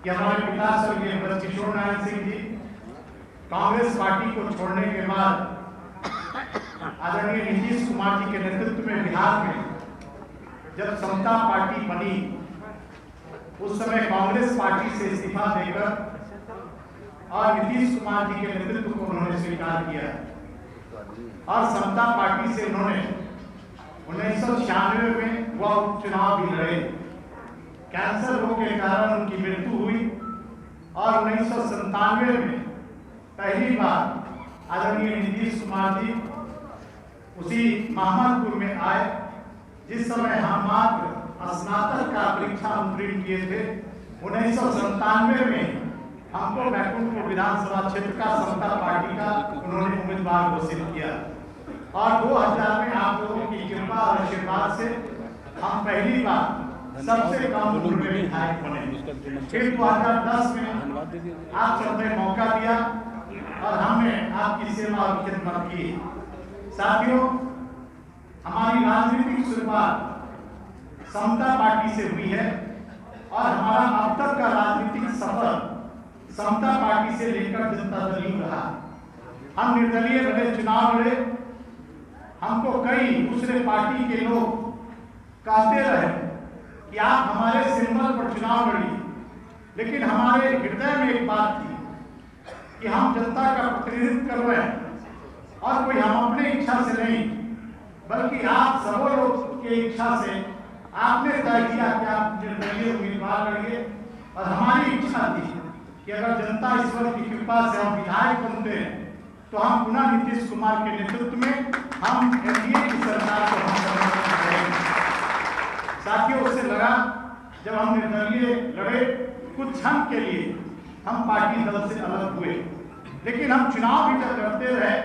कि हमारे पिता स्वर्गीय ब्रजकिशोर नारायण सिंह जी कांग्रेस पार्टी को छोड़ने के बाद आदरणीय नीतीश कुमार जी के नेतृत्व में बिहार में जब समता पार्टी बनी, उस समय कांग्रेस पार्टी से इस्तीफा देकर और नीतीश कुमार जी के नेतृत्व को उन्होंने स्वीकार किया और समता पार्टी से उन्होंने 1996 में वह उपचुनाव भी लड़े। कैंसर रोग के कारण उनकी मृत्यु हुई और 1997 में पहली बार आदरणीय नीतीश कुमार जी उसी मोहम्मदपुर में आए, जिस समय हम मात्र स्नातक का परीक्षा उत्तीर्ण किए थे। 1997 में हमको बैकुंठपुर विधानसभा क्षेत्र का समता पार्टी का उन्होंने उम्मीदवार घोषित किया और 2000 में आप लोगों की कृपा और आशीर्वाद से हम पहली बार सबसे कम उम्र में विधायक बने। फिर 2010 में आप सबने मौका दिया और हमने आपकी सेवा और खिदमत की। साथियों, हमारी राजनीतिक शुरुआत समता पार्टी से हुई है और हमारा अब तक का राजनीतिक सफर समता पार्टी से लेकर जनता दल यूं रहा। हम निर्दलीय बने, चुनाव लड़े। हमको कई दूसरे पार्टी के लोग कहते रहे कि आप हमारे सिंबल पर चुनाव लड़िए, लेकिन हमारे हृदय में एक बात थी कि हम जनता का प्रतिनिधित्व कर रहे हैं और कोई हम अपने इच्छा से नहीं, बल्कि आप सब लोग की इच्छा से आपने तय किया कि आप निर्दलीय उम्मीदवार लड़िए। और हमारी इच्छा थी कि अगर जनता ईश्वर की कृपा से हम विधायक बनते हैं तो हम पुनः नीतीश कुमार के नेतृत्व में हम एनडीए की सरकार को हम समर्थन करेंगे। साथियों, उससे लगा जब हम निर्दलीय लड़े, कुछ क्षण के लिए हम पार्टी दल से अलग हुए, लेकिन हम चुनाव भी जब लड़ते रहे,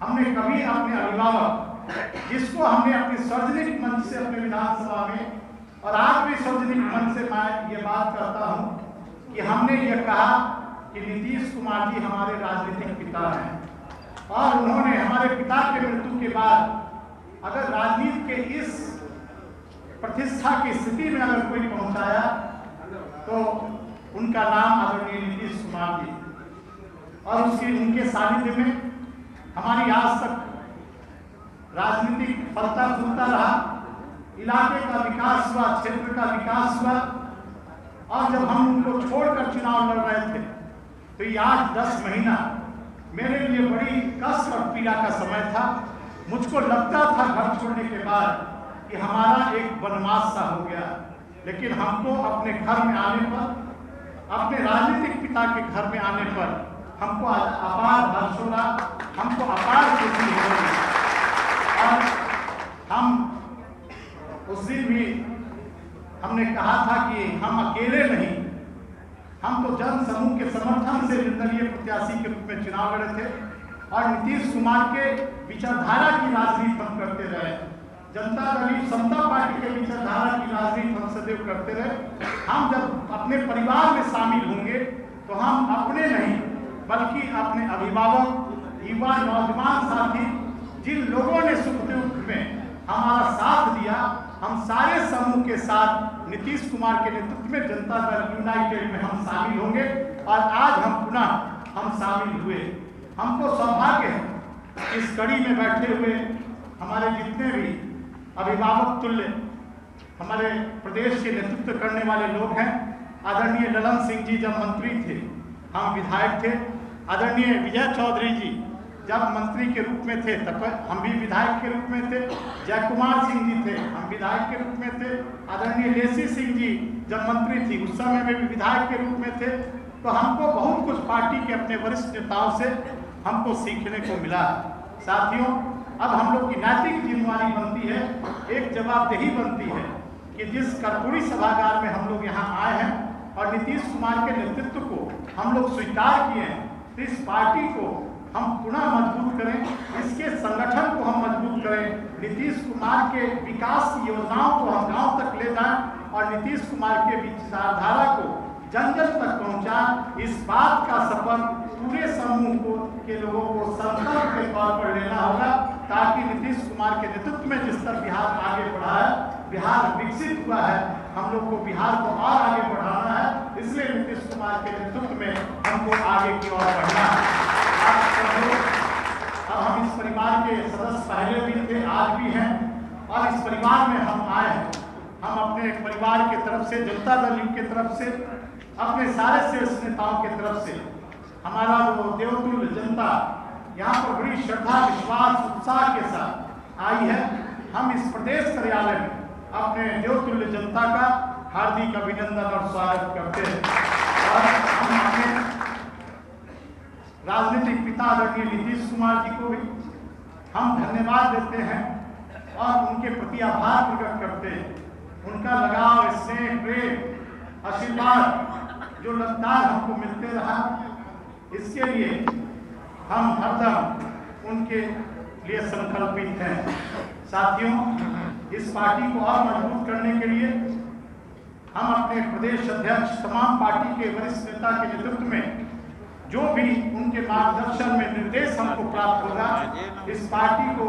हमने कभी अपने अभिभावक जिसको हमने अपने सार्वजनिक मंच से अपने विधानसभा में और आज भी सार्वजनिक मंच से मैं ये बात करता हूँ कि हमने ये कहा कि नीतीश कुमार जी हमारे राजनीतिक पिता हैं और उन्होंने हमारे पिता के मृत्यु के बाद अगर राजनीति के इस प्रतिष्ठा की स्थिति में अगर कोई पहुंचाया तो उनका नाम आदरणीय नीतीश कुमार जी, और उनके सानिध्य में हमारी आज तक राजनीतिक फलता फूलता रहा। इलाके का विकास हुआ, क्षेत्र का विकास हुआ और जब हम उनको छोड़कर चुनाव लड़ रहे थे तो ये 8-10 महीना मेरे लिए बड़ी कष्ट और पीड़ा का समय था। मुझको लगता था घर छोड़ने के बाद कि हमारा एक वनवास सा हो गया, लेकिन हमको अपने घर में आने पर, अपने राजनीतिक पिता के घर में आने पर हमको अपार हर्ष हो रहा, हमको अपार खुशी हो रही। और हम उस दिन भी हमने कहा था कि हम अकेले नहीं, हम तो जन समूह के समर्थन से निर्दलीय प्रत्याशी के रूप में चुनाव लड़े थे और नीतीश कुमार के विचारधारा की राजनीति हम करते रहे। जनता दल समता पार्टी के विचारधारा की राजनीति हम सदैव करते रहे। हम जब अपने परिवार में शामिल होंगे तो हम अपने नहीं बल्कि अपने अभिभावक, युवा, नौजवान साथी, जिन लोगों ने सुख दुख में हमारा साथ दिया, हम सारे समूह के साथ नीतीश कुमार के नेतृत्व में जनता दल यूनाइटेड में हम शामिल होंगे और आज हम पुनः शामिल हुए। हमको सौभाग्य है इस कड़ी में बैठे हुए हमारे जितने भी अभिभावक तुल्य हमारे प्रदेश के नेतृत्व करने वाले लोग हैं। आदरणीय ललन सिंह जी जब मंत्री थे, हम विधायक थे। आदरणीय विजय चौधरी जी जब मंत्री के रूप में थे तब हम भी विधायक के रूप में थे। जय कुमार सिंह जी थे, हम विधायक के रूप में थे। आदरणीय लेसी सिंह जी जब मंत्री थी उस समय में भी विधायक के रूप में थे। तो हमको बहुत कुछ पार्टी के अपने वरिष्ठ नेताओं से हमको सीखने को मिला। साथियों, अब हम लोग की नैतिक जिम्मेदारी बनती है, एक जवाबदेही बनती है कि जिस कर्पूरी सभागार में हम लोग यहाँ आए हैं और नीतीश कुमार के नेतृत्व को हम लोग स्वीकार किए हैं, तो इस पार्टी को हम पुनः मजबूत करें, इसके संगठन को हम मजबूत करें, नीतीश कुमार के विकास की योजनाओं को हम गांव तक ले जाएं और नीतीश कुमार के विचारधारा को जन जन तक पहुंचाएं। इस बात का सफर पूरे समूह को के लोगों को संकल्प के तौर पर लेना होगा ताकि नीतीश कुमार के नेतृत्व में जिस तरह बिहार आगे बढ़ा है बिहार विकसित हुआ है, हम लोग को बिहार को और आगे बढ़ाना है, इसलिए नीतीश कुमार के नेतृत्व में हमको आगे की ओर बढ़ना है। आप सब लोग, अब हम इस परिवार के सदस्य पहले भी थे, आज भी हैं, और इस परिवार में हम आए हैं। हम अपने परिवार की तरफ से, जनता दल की तरफ से, अपने सारे शीर्ष नेताओं की तरफ से, हमारा जो देवतुल्य जनता यहाँ पर बड़ी श्रद्धा, विश्वास, उत्साह के साथ आई है, हम इस प्रदेश कार्यालय में अपने देवतुल्य जनता का हार्दिक अभिनंदन और स्वागत करते हैं। और हम अपने राजनीतिक पिता आदरणीय नीतीश कुमार जी को भी हम धन्यवाद देते हैं और उनके प्रति आभार प्रकट करते हैं। उनका लगाव, स्नेह, प्रेम, आशीर्वाद जो लगातार हमको मिलते रहा, इसके लिए हम हरदम उनके लिए संकल्पित हैं। साथियों, इस पार्टी को और मजबूत करने के लिए हम अपने प्रदेश अध्यक्ष, तमाम पार्टी के वरिष्ठ नेता के नेतृत्व में जो भी उनके मार्गदर्शन में निर्देश हमको प्राप्त होगा, इस पार्टी को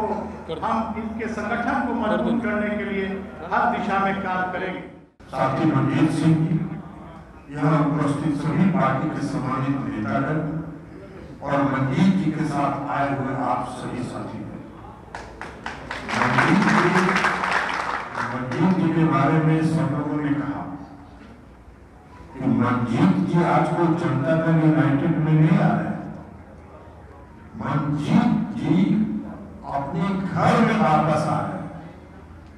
हम इनके संगठन को मजबूत करने के लिए हर दिशा में कार्य करेंगे। साथी मनजीत सिंह जी, यहाँ उपस्थित सभी पार्टी के सम्मानित नेतागण और मनजीत जी के साथ आए हुए आप सभी साथी, मनजीत जी के बारे में सब लोगों ने कहा कि मनजीत जी आज को जनता दल यूनाइटेड में नहीं आ रहे। मनजीत जी अपने घर में वापस आ रहे।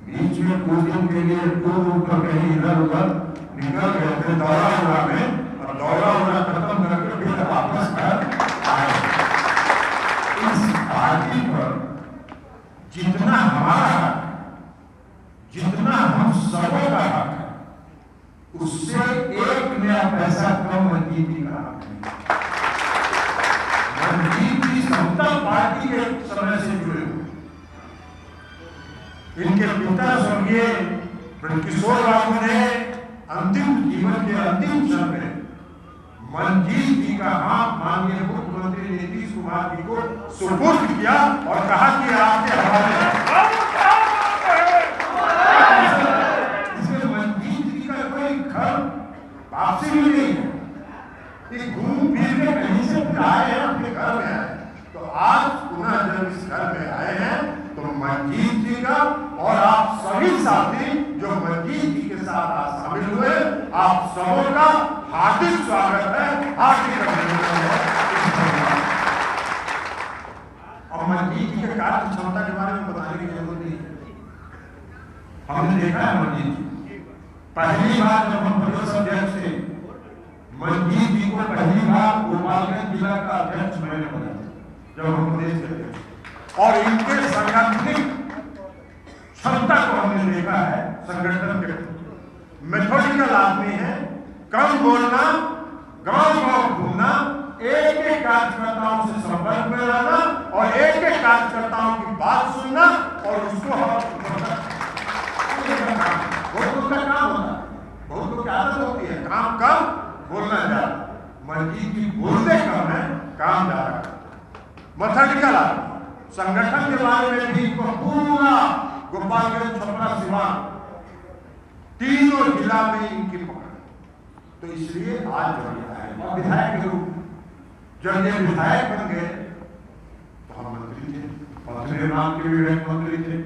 बीच में कुछ दिन के लिए टूर ऊपर कहीं इधर उधर निकल गए थे दौरा हुआ में, और दौरा हुआ खत्म करके फिर वापस घर आए। इस पार्टी पर जितना हमारा हक, जितना हम सबों का हक है, उससे एक नया पैसा कम मनजीत जी का हक नहीं। मनजीत जी समता पार्टी के समय से जुड़े हुए। इनके पिता स्वर्गीय किशोर बाबू ने अंतिम जीवन के अंतिम क्षण में मनजीत जी का हाथ माननीय मुख्यमंत्री नीतीश कुमार जी को सुपुर्द किया और कहा कि आपके हवाले है। इसमें मनजीत जी का कोई घर वापसी भी नहीं है, ये घूम फिर के कहीं से आए हैं, अपने घर में आए। तो आज पुनः जब इस घर में आए हैं तो मनजीत जी का और आप सभी साथी जो मनजीत जी के साथ आज शामिल हुए, आप सबों का हार्दिक स्वागत है, हार्दिक अभिनंदन है। और मनजीत जी के कार्य क्षमता के बारे में बताने की जरूरत नहीं है। हमने देखा है मनजीत जी, पहली बार जब हम प्रदेश अध्यक्ष थे, मनजीत जी को पहली बार गोपालगंज जिला का अध्यक्ष मैंने बनाया जब हम प्रदेश के अध्यक्ष, और इनके सांगठनिक क्षमता को हमने देखा है। संगठन के मेथोडिकल आदमी है, कम बोलना, गांव-गांव घूमना, एक-एक कार्यकर्ताओं से संपर्क में रहना और एक-एक कार्यकर्ताओं की बात सुनना और उसको बहुत लोग का काम होता है, बहुत लोग की आदत होती है काम कम बोलना ज्यादा। मनजीत जी बोलते कम है, काम ज्यादा। मेथोडिकल आदमी, संगठन के बारे में भी पूरा गोपालगंज, छपरा, सिवान तीनों जिला में इनकी पकड़। तो इसलिए आज जब विधायक के रूप जब ये विधायक बन गए तो हम मंत्री थे, पथ निर्माण के भी मंत्री थे,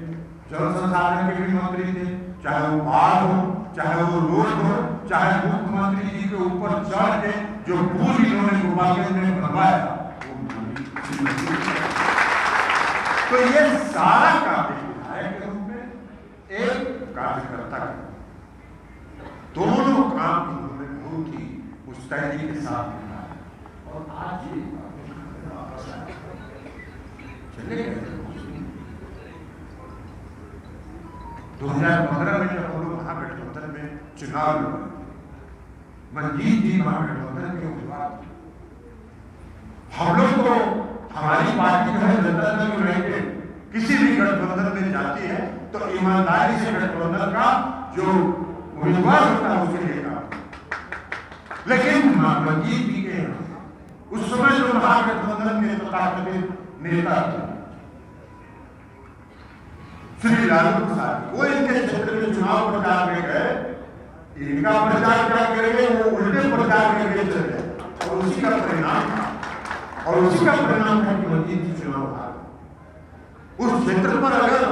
जल संसाधन के भी मंत्री थे, चाहे वो बाढ़ हो, चाहे वो रोड हो, चाहे मुख्यमंत्री जी के ऊपर चढ़ के जो पुल इन्होंने गोपालगंज में बनवाया, तो ये सारा काम विधायक के रूप में एक कार्यकर्ता का दोनों काम इन्होंने बहुत ही मुस्तैदी के साथ किया है। और आज ये चले गए 2015 में जब हम लोग महागठबंधन में चुनाव लड़े, मनजीत जी महागठबंधन के उम्मीदवार, हम लोग तो हमारी पार्टी जो है जनता दल यूनाइटेड किसी भी गठबंधन में जाती है तो ईमानदारी से गठबंधन का जो उम्मीदवार होता है उसे लेगा। लेकिन मनजीत जी के उस समय जो महागठबंधन के तथाकथित नेता थे श्री लालू प्रसाद, वो इनके क्षेत्र में चुनाव प्रचार में गए, इनका प्रचार क्या करेंगे, वो उल्टे प्रचार करके चले गए और उसी का परिणाम था। और उसी का परिणाम है कि मंजीत जी चुनाव हारे। उस क्षेत्र पर अगर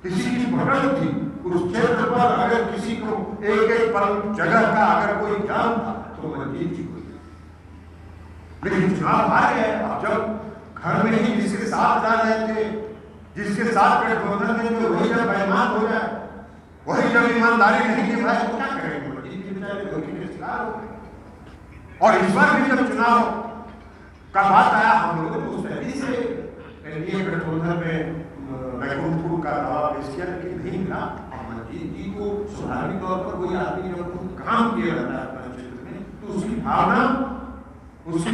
किसी की पकड़ थी, उस क्षेत्र पर अगर किसी को एक एक पल जगह का अगर कोई ज्ञान था तो मंजीत जी को। लेकिन चुनाव हारे हैं। अब जब घर में ही जिसके साथ जा रहे थे, जिसके साथ गठबंधन में थे, वही जब बेईमान हो जाए, वही जब ईमानदारी नहीं निभाए तो क्या करेंगे, मंजीत जी बेचारे धोखे के शिकार हो गए। और इस बार भी जब चुनाव का बात आया, हम लोगों ने उस तरीके से एनडीए गठबंधन में बैकुंठपुर का दावा पेश किया, लेकिन नहीं मिला। मंजीत जी को स्वाभाविक तौर पर कोई आदमी जब काम किया जाता है अपने क्षेत्र में, तो उसकी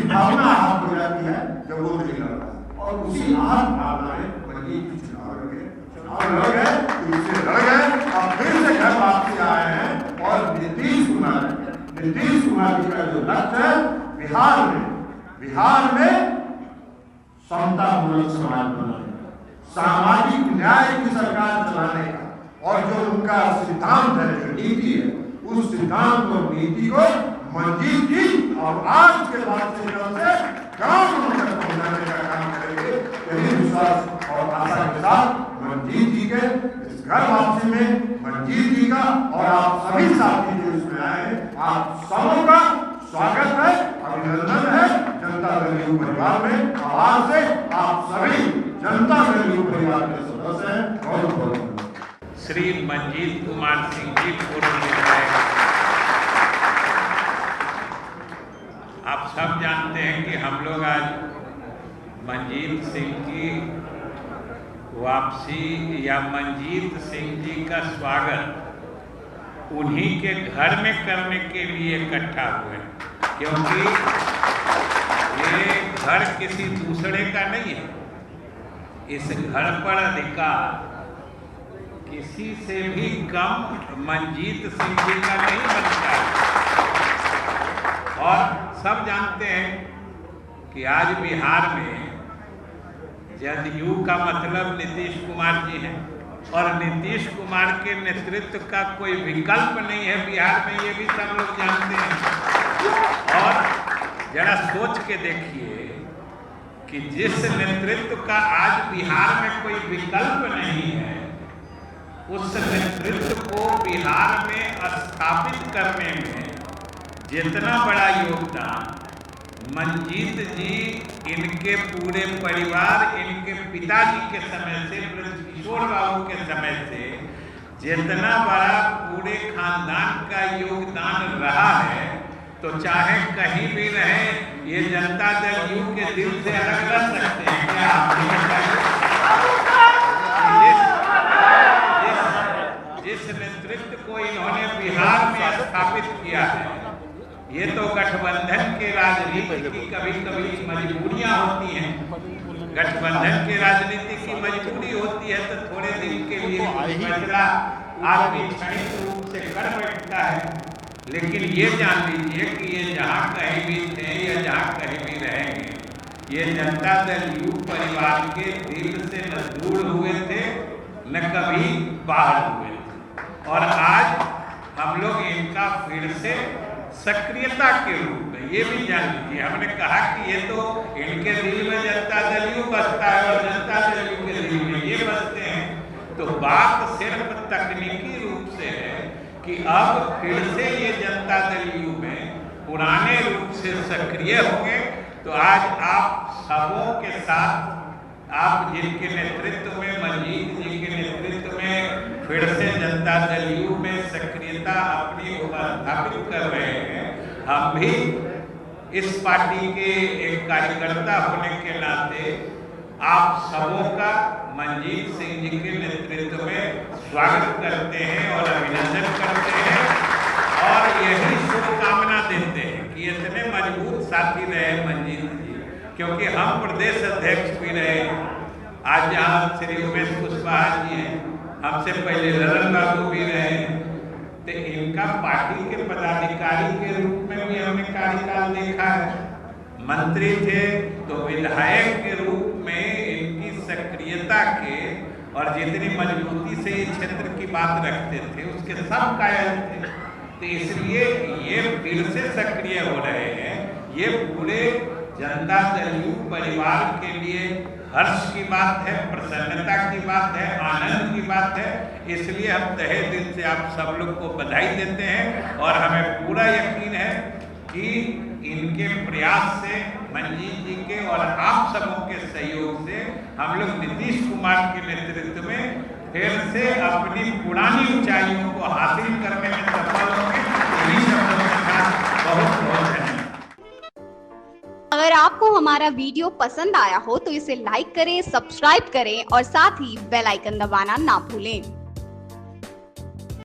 भावना आहत हो जाती है जब वो नहीं लड़ रहा। और उसी आहत भावना में मंजीत जी चुनाव लड़ गए, तो इससे लड़ गए और फिर से घर वापसी आए हैं। और नीतीश कुमार जी का जो लक्ष्य है बिहार में समतामूलक समाज बनाने, सामाजिक न्याय की सरकार चलाने का, और जो उनका सिद्धांत है, जो नीति है, उस सिद्धांत और नीति को मंजीत जी और आज के बाद से गांव तक पहुंचाने का काम करेंगे। यही विश्वास और आशा के साथ मंजीत जी के इस घर वापसी में मंजीत जी का और आप सभी साथी जो इसमें आए हैं, आप सबों का स्वागत है, अभिनंदन है। जनता दल यूं परिवार में आज से आप सभी जनता दल यूं परिवार के सदस्य हैं। बहुत बहुत श्री मंजीत कुमार सिंह जी पूर्व विधायक, आप सब जानते हैं कि हम लोग आज मंजीत सिंह की वापसी या मंजीत सिंह जी का स्वागत उन्हीं के घर में करने के लिए इकट्ठा हुए, क्योंकि ये घर किसी दूसरे का नहीं है। इस घर पर अधिकार किसी से भी कम मंजीत सिंह जी का नहीं बनता है। और सब जानते हैं कि आज बिहार में जदयू का मतलब नीतीश कुमार जी हैं, और नीतीश कुमार के नेतृत्व का कोई विकल्प नहीं है बिहार में, ये भी सब लोग जानते हैं। और जरा सोच के देखिए कि जिस नेतृत्व का आज बिहार में कोई विकल्प नहीं है, उस नेतृत्व को बिहार में स्थापित करने में जितना बड़ा योगदान मंजीत जी, इनके पूरे परिवार, इनके पिताजी के समय से, ब्रजकिशोर बाबू के समय से जितना बड़ा पूरे खानदान का योगदान रहा है, तो चाहे कहीं भी रहे, ये जनता दल यू के दिल से अलग रह सकते हैं क्या? जिस नेतृत्व को इन्होंने बिहार में स्थापित किया है, ये तो गठबंधन के राजनीति की कभी कभी मजबूरियां होती हैं। गठबंधन के राजनीति की मजबूरी होती है तो थोड़े दिन के लिए फैसला आदमी क्षणिक रूप से कर बैठता है, लेकिन ये जान लीजिए कि ये जहाँ कहीं भी थे या जहाँ कहीं भी रहेंगे, ये जनता दल यू परिवार के दिल से न दूर हुए थे न कभी बाहर हुए थे। और आज हम लोग इनका फिर से सक्रियता के रूप में, ये भी जान लीजिए, हमने कहा कि ये तो इनके दिल में जनता दल यू बसता है और जनता दल यू के दिल में ये बसते हैं, तो बात सिर्फ तकनीकी रूप से है कि अब फिर से ये जनता दल यू में पुराने रूप से सक्रिय होंगे। तो आज आप सबों के साथ, आप जिनके नेतृत्व में, मंजीत जी के नेतृत्व में फिर से जनता दल यू में सक्रियता अपनी स्थापित कर रहे हैं, हम भी इस पार्टी के एक कार्यकर्ता होने के नाते आप सबों का मंजीत सिंह जी के नेतृत्व में स्वागत करते हैं और अभिनंदन करते हैं, और यही शुभकामना देते हैं कि इतने मजबूत साथी रहे मंजीत जी, क्योंकि हम प्रदेश अध्यक्ष भी रहे। आज जहाँ श्री उमेश कुशवाहा जी हैं, हमसे पहले ललन बाबू भी रहे, तो इनका पार्टी के पदाधिकारी के रूप में भी हमने कार्यकाल देखा है। मंत्री थे तो विधायक के रूप में इनकी सक्रियता के और जितनी मजबूती से ये क्षेत्र की बात रखते थे उसके सब कायल थे। तो इसलिए ये फिर से सक्रिय हो रहे हैं। ये पूरे जनता दल यू परिवार के लिए हर्ष की बात है, प्रसन्नता की बात है, आनंद की बात है। इसलिए हम तहे दिल से आप सब लोग को बधाई देते हैं और हमें पूरा यकीन है कि इनके प्रयास से, मंजीत जी के और आप सबों के सहयोग से हम लोग नीतीश कुमार के नेतृत्व में फिर से अपनी पुरानी ऊंचाइयों को हासिल करने में सफल होंगे। इन्हीं शब्दों के साथ बहुत बहुत धन्यवाद। अगर आपको हमारा वीडियो पसंद आया हो तो इसे लाइक करें, सब्सक्राइब करें और साथ ही बेल आइकन दबाना ना भूलें।